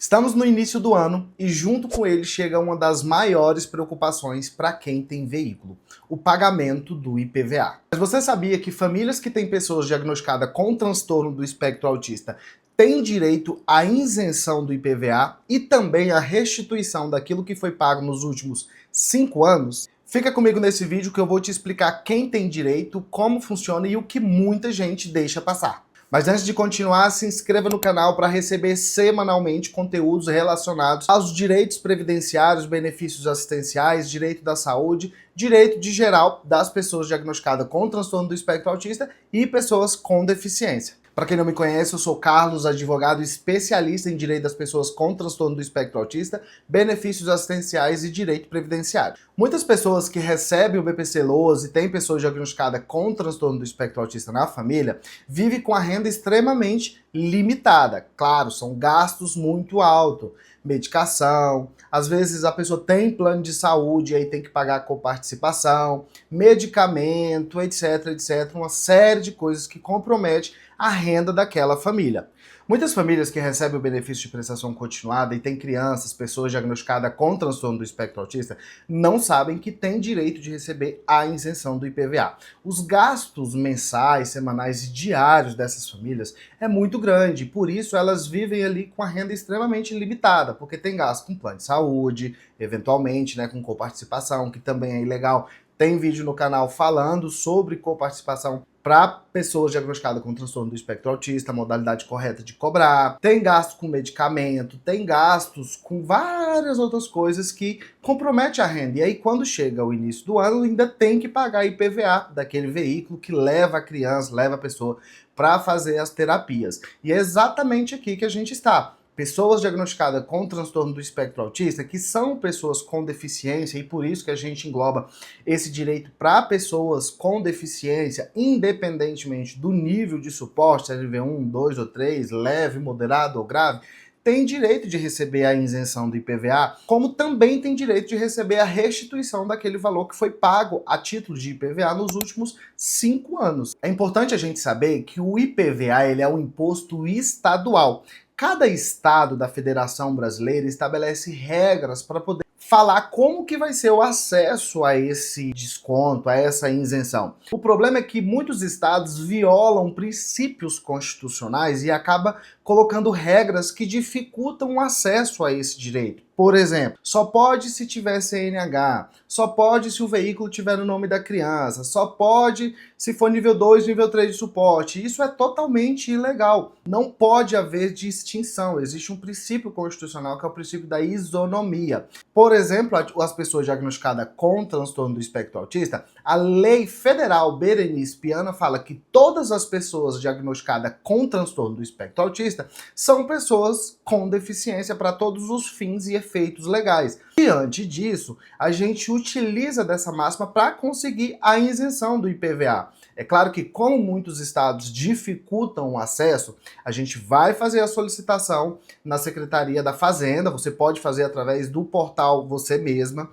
Estamos no início do ano e junto com ele chega uma das maiores preocupações para quem tem veículo, o pagamento do IPVA. Mas você sabia que famílias que têm pessoas diagnosticadas com transtorno do espectro autista têm direito à isenção do IPVA e também à restituição daquilo que foi pago nos últimos 5 anos? Fica comigo nesse vídeo que eu vou te explicar quem tem direito, como funciona e o que muita gente deixa passar. Mas antes de continuar, se inscreva no canal para receber semanalmente conteúdos relacionados aos direitos previdenciários, benefícios assistenciais, direito da saúde, direito de geral das pessoas diagnosticadas com transtorno do espectro autista e pessoas com deficiência. Para quem não me conhece, eu sou Carlos, advogado especialista em direito das pessoas com transtorno do espectro autista, benefícios assistenciais e direito previdenciário. Muitas pessoas que recebem o BPC-Loas e têm pessoas diagnosticadas com transtorno do espectro autista na família, vivem com a renda extremamente limitada. Claro, são gastos muito altos. Medicação, às vezes a pessoa tem plano de saúde e aí tem que pagar com participação, medicamento, etc, etc, uma série de coisas que comprometem a renda daquela família. Muitas famílias que recebem o benefício de prestação continuada e têm crianças, pessoas diagnosticadas com transtorno do espectro autista, não sabem que têm direito de receber a isenção do IPVA. Os gastos mensais, semanais e diários dessas famílias é muito grande, por isso elas vivem ali com a renda extremamente limitada, porque tem gasto com plano de saúde, eventualmente, né, com coparticipação, que também é ilegal. Tem vídeo no canal falando sobre coparticipação para pessoas diagnosticadas com transtorno do espectro autista, a modalidade correta de cobrar. Tem gasto com medicamento, tem gastos com várias outras coisas que comprometem a renda. E aí, quando chega o início do ano, ainda tem que pagar IPVA daquele veículo que leva a criança, leva a pessoa para fazer as terapias. E é exatamente aqui que a gente está. Pessoas diagnosticadas com transtorno do espectro autista, que são pessoas com deficiência, e por isso que a gente engloba esse direito para pessoas com deficiência, independentemente do nível de suporte, se é nível 1, 2 ou 3, leve, moderado ou grave, tem direito de receber a isenção do IPVA, como também tem direito de receber a restituição daquele valor que foi pago a título de IPVA nos últimos 5 anos. É importante a gente saber que o IPVA ele é um imposto estadual. Cada estado da Federação Brasileira estabelece regras para poder falar como que vai ser o acesso a esse desconto, a essa isenção. O problema é que muitos estados violam princípios constitucionais e acaba colocando regras que dificultam o acesso a esse direito. Por exemplo, só pode se tiver CNH, só pode se o veículo tiver no nome da criança, só pode se for nível 2, nível 3 de suporte. Isso é totalmente ilegal. Não pode haver distinção. Existe um princípio constitucional que é o princípio da isonomia. Por exemplo, as pessoas diagnosticadas com transtorno do espectro autista, a lei federal Berenice Piana fala que todas as pessoas diagnosticadas com transtorno do espectro autista são pessoas com deficiência para todos os fins e efeitos legais. Diante disso, a gente utiliza dessa máxima para conseguir a isenção do IPVA. É claro que, como muitos estados dificultam o acesso, a gente vai fazer a solicitação na Secretaria da Fazenda, você pode fazer através do portal você mesma.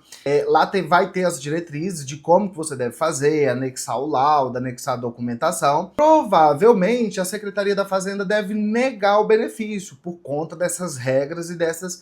Lá vai ter as diretrizes de como que você deve fazer, anexar o laudo, anexar a documentação. Provavelmente, a Secretaria da Fazenda deve negar o benefício por conta dessas regras e dessas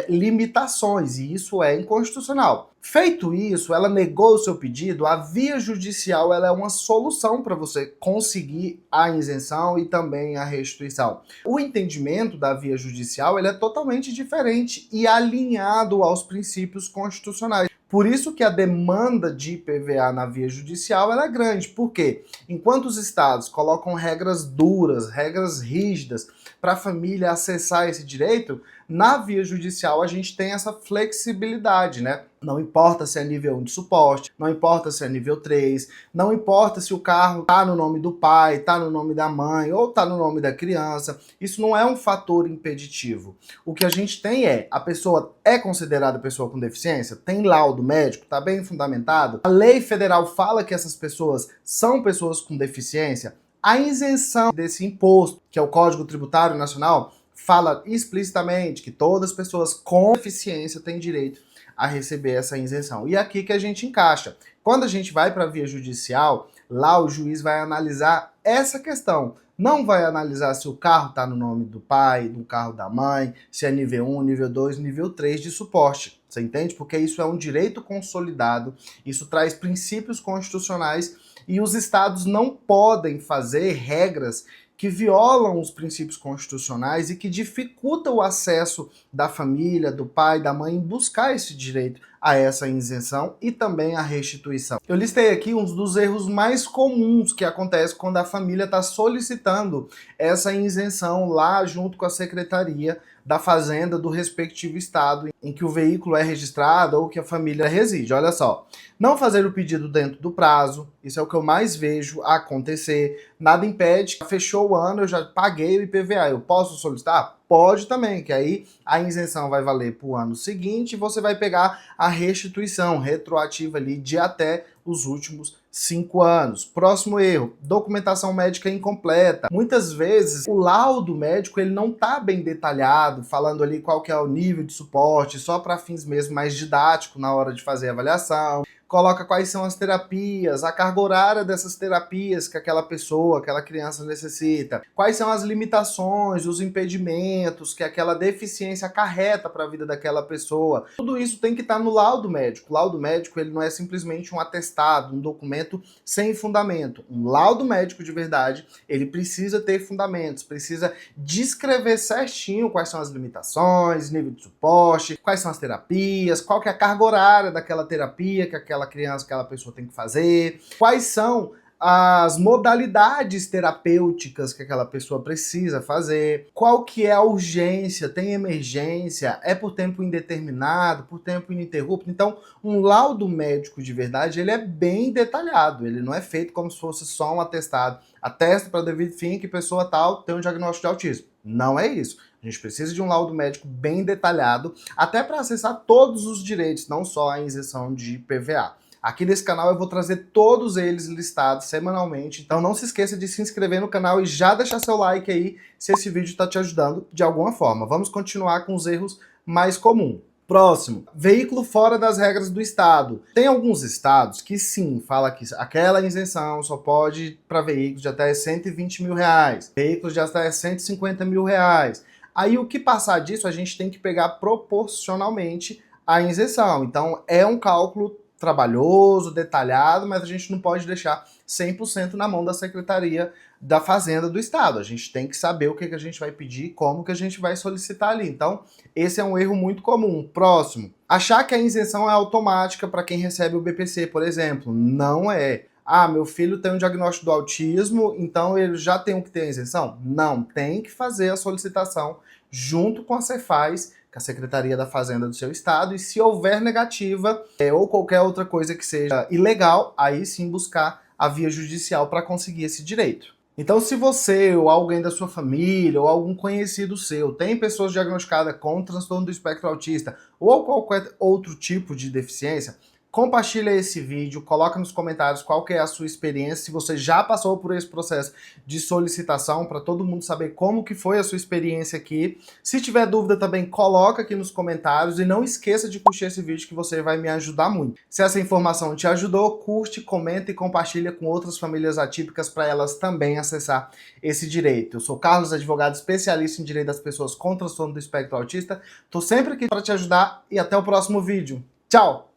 limitações, e isso é inconstitucional. Feito isso, ela negou o seu pedido, a via judicial ela é uma solução para você conseguir a isenção e também a restituição. O entendimento da via judicial ele é totalmente diferente e alinhado aos princípios constitucionais. Por isso que a demanda de IPVA na via judicial ela é grande. Por quê? Enquanto os estados colocam regras duras, regras rígidas para a família acessar esse direito, na via judicial a gente tem essa flexibilidade, né? Não importa se é nível 1 de suporte, não importa se é nível 3, não importa se o carro está no nome do pai, está no nome da mãe ou está no nome da criança. Isso não é um fator impeditivo. O que a gente tem é, a pessoa é considerada pessoa com deficiência? Tem laudo médico? Está bem fundamentado? A lei federal fala que essas pessoas são pessoas com deficiência? A isenção desse imposto, que é o Código Tributário Nacional, fala explicitamente que todas as pessoas com deficiência têm direito a receber essa isenção. E aqui que a gente encaixa. Quando a gente vai para a via judicial, lá o juiz vai analisar essa questão não vai analisar se o carro está no nome do pai, do carro da mãe, se é nível 1, nível 2, nível 3 de suporte. Você entende? Porque isso é um direito consolidado, isso traz princípios constitucionais e os estados não podem fazer regras que violam os princípios constitucionais e que dificultam o acesso da família, do pai, da mãe em buscar esse direito a essa isenção e também a restituição. Eu listei aqui um dos erros mais comuns que acontece quando a família está solicitando essa isenção lá junto com a Secretaria da Fazenda do respectivo estado em que o veículo é registrado ou que a família reside. Olha só, não fazer o pedido dentro do prazo, isso é o que eu mais vejo acontecer. Nada impede, fechou o ano, eu já paguei o IPVA, eu posso solicitar? Pode também, que aí a isenção vai valer para o ano seguinte e você vai pegar a restituição retroativa ali de até os últimos 5 anos. Próximo erro, documentação médica incompleta. Muitas vezes o laudo médico ele não está bem detalhado, falando ali qual que é o nível de suporte, só para fins mesmo mais didático na hora de fazer a avaliação. Coloca quais são as terapias, a carga horária dessas terapias que aquela pessoa, aquela criança necessita, quais são as limitações, os impedimentos que aquela deficiência acarreta para a vida daquela pessoa. Tudo isso tem que estar no laudo médico. O laudo médico ele não é simplesmente um atestado, um documento sem fundamento. Um laudo médico de verdade, ele precisa ter fundamentos, precisa descrever certinho quais são as limitações, nível de suporte, quais são as terapias, qual que é a carga horária daquela terapia que aquela criança, aquela pessoa tem que fazer, quais são as modalidades terapêuticas que aquela pessoa precisa fazer, qual que é a urgência, tem emergência, é por tempo indeterminado, por tempo ininterrupto. Então, um laudo médico de verdade, ele é bem detalhado, ele não é feito como se fosse só um atestado. Atesta para devido fim que pessoa tal tem um diagnóstico de autismo. Não é isso. A gente precisa de um laudo médico bem detalhado, até para acessar todos os direitos, não só a isenção de IPVA. Aqui nesse canal eu vou trazer todos eles listados semanalmente, então não se esqueça de se inscrever no canal e já deixar seu like aí se esse vídeo está te ajudando de alguma forma. Vamos continuar com os erros mais comuns. Próximo, veículo fora das regras do estado. Tem alguns estados que sim, fala que aquela isenção só pode ir para veículos de até 120 mil reais, veículos de até 150 mil reais. Aí o que passar disso a gente tem que pegar proporcionalmente a isenção. Então é um cálculo trabalhoso, detalhado, mas a gente não pode deixar 100% na mão da Secretaria da Fazenda do Estado. A gente tem que saber o que a gente vai pedir, como que a gente vai solicitar ali. Então, esse é um erro muito comum. Próximo, achar que a isenção é automática para quem recebe o BPC, por exemplo. Não é. Ah, meu filho tem um diagnóstico do autismo, então ele já tem que ter a isenção? Não, tem que fazer a solicitação junto com a Cefaz, que é a Secretaria da Fazenda do seu estado, e se houver negativa ou qualquer outra coisa que seja ilegal, aí sim buscar a via judicial para conseguir esse direito. Então, se você ou alguém da sua família ou algum conhecido seu tem pessoas diagnosticadas com transtorno do espectro autista ou qualquer outro tipo de deficiência, compartilha esse vídeo, coloca nos comentários qual que é a sua experiência, se você já passou por esse processo de solicitação, para todo mundo saber como que foi a sua experiência aqui. Se tiver dúvida também, coloca aqui nos comentários e não esqueça de curtir esse vídeo que você vai me ajudar muito. Se essa informação te ajudou, curte, comenta e compartilha com outras famílias atípicas para elas também acessar esse direito. Eu sou Carlos, advogado especialista em direito das pessoas com transtorno do espectro autista. Tô sempre aqui para te ajudar e até o próximo vídeo. Tchau!